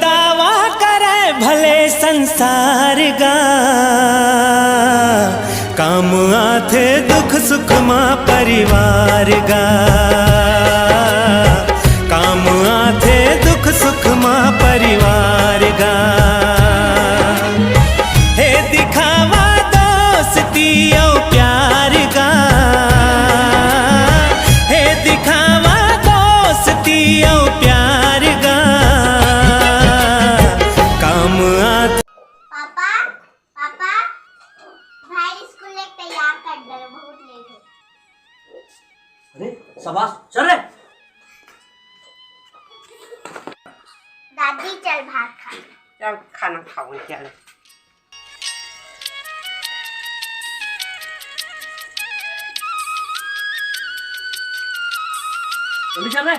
दावा करे भले संसार गा, काम आथे दुख सुख मां परिवार गा, काम आथे दुख सुख मां परिवार गा। हे दिखावा दोस्ती और प्यार गा, हे दिखावा दोस्ती और प्यार गा, काम आथे। पापा पापा भाई स्कूल एक तैयार कर दे, बहुत लेट है। अरे शाबाश, चल रे। दादी चल भात खा। चल खाना खाओ चल। जल्दी चल रे।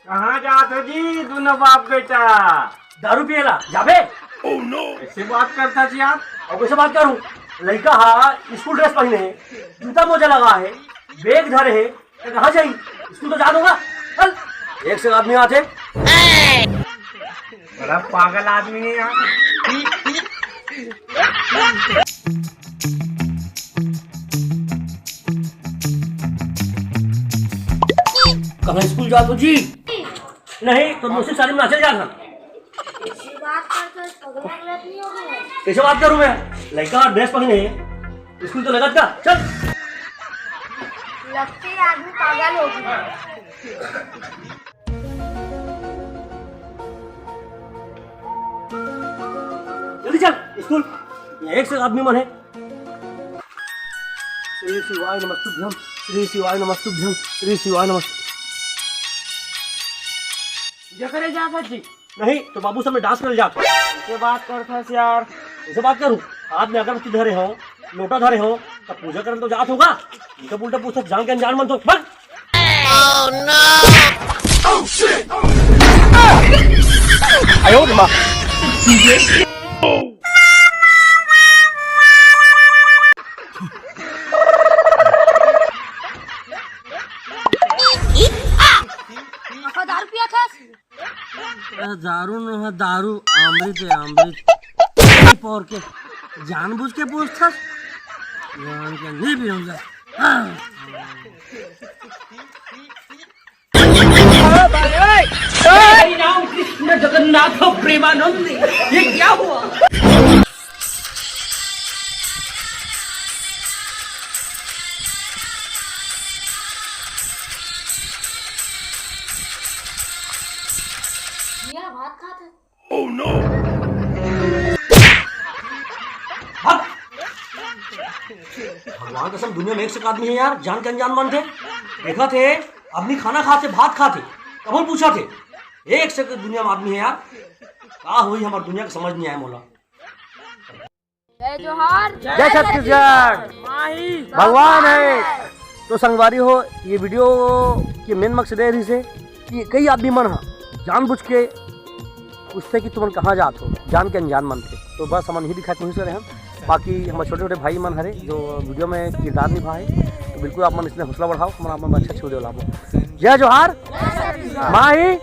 कहाँ जाते जी दोनों बाप बेटा? दारू पिएला जाबे। ओह नो, ऐसे बात करता जी आप? और कैसे बात करूं? लड़का हा स्कूल ड्रेस पहने है, जूता मोजा लगा है, बैग धरे है, कहाँ जाई? स्कूल तो जा दूंगा। चल, एक से आदमी आते। बड़ा पागल आदमी है यार। कहाँ स्कूल जा तो जी? नहीं तो मुझसे सारी में चल जाना। कैसे बात करूं मैं? लड़का ड्रेस पहने है, स्कूल तो लगत का। चल। लगते ही आदमी पागल हो गया। जल्दी चल स्कूल, एक से आदमी मन है। श्री शिवाय नमस्तुभ्यं, श्री शिवाय नमस्तुभ्यं, श्री शिवाय नमस्तुभ्यं। क्या करे जाता जी? नहीं तो बाबू सामने डांस कर जाता। कैसे बात करता यार? कैसे बात करूं? हाथ में अगरबत्ती धरे हो, लोटा धरे हो, तब पूजा करने तो जात होगा। उल्टा पुल्टा पूछता जान के अनजान मन तो बस। आयो माँ। दारू पिया था? दारू न दारू, अमृत है अमृत। पौर के जानबूझ के पूछता जान के नहीं भी होगा। राम कृष्ण जगन्नाथ प्रेमानंद, ये क्या हुआ? भात खाते। Oh no. भगवान कसम दुनिया में एक से एक आदमी है यार, जान के अनजान मन थे। देखा थे आदमी खाना खाते भात खाते, कब पूछा थे एक से एक दुनिया में आदमी है यार। क्या हुई हमारी दुनिया को समझ नहीं आया मोला। जय जोहार, जय छत्तीसगढ़, भगवान है। तो संगवारी हो, ये वीडियो की मेन मकसद है रही से कि कई आदमी मन है जानबूझ के पूछते कि तुम कहाँ जात हो, जान के अनजान मन थे। तो बस हम नहीं दिखा कहीं से रहे हम। बाकी हमारे छोटे छोटे भाई मन हरे जो वीडियो में किरदार निभाए, तो बिल्कुल आप मन इसमें हौसला बढ़ाओ, मन आप मन अच्छा अच्छे वीडियो लाभो। जय जोहार, माही।